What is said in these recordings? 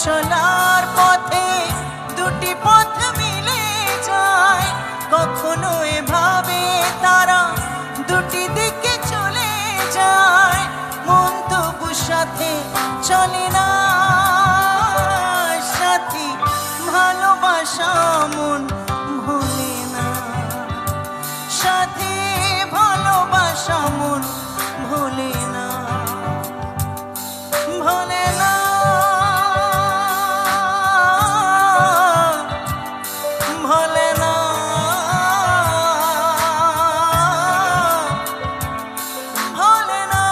চলার পথে দুটি পথ মিলে যায়, কখনো এভাবে তারা দুটি দিকে চলে যায়, মন তবু সাথে চলে না। সাথী ভালোবাসা মন ভোলে না, সাথী ভালোবাসা মন ভোলে না, ভোলে না, ভোলে না, ভোলে না।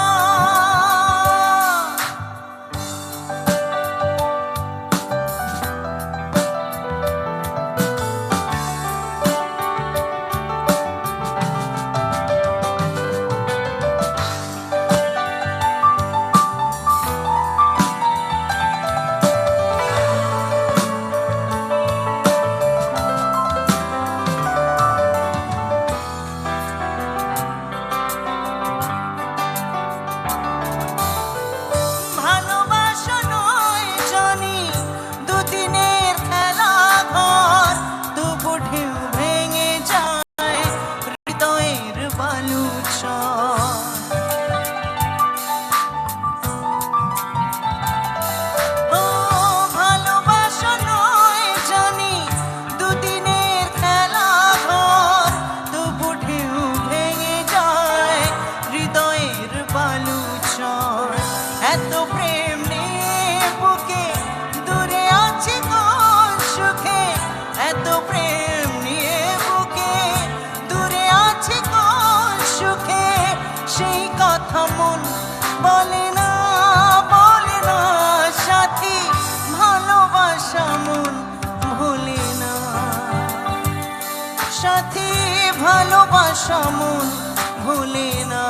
এত প্রেম নিয়ে বুকে দূরে আছি কোন সুখে, এত প্রেম নিয়ে বুকে দূরে আছি কোন সুখে, সেই কথা মন বলে না, বলে না। সাথী ভালোবাসা মন ভোলে না, সাথী ভালোবাসা মন ভোলে না।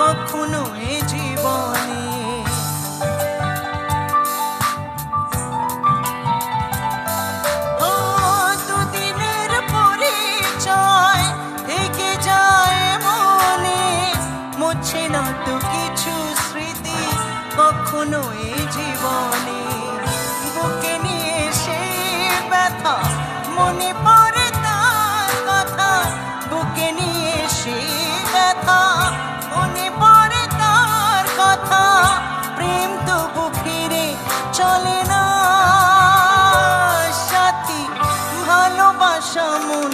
কখনো এ জীবনে ও দুদিনের পরিচয় থেকে যায় মনে, মুছে না তো কিছু স্মৃতি কখনো এ জীবনে, বুকে নিয়ে সেই ব্যথা মনে পড়ে তার কথা, বুকে নিয়ে সেই ব্যথা মনে পড়ে তার কথা, প্রেম তবু ফিরে চলে না। সাথী ভালোবাসা মন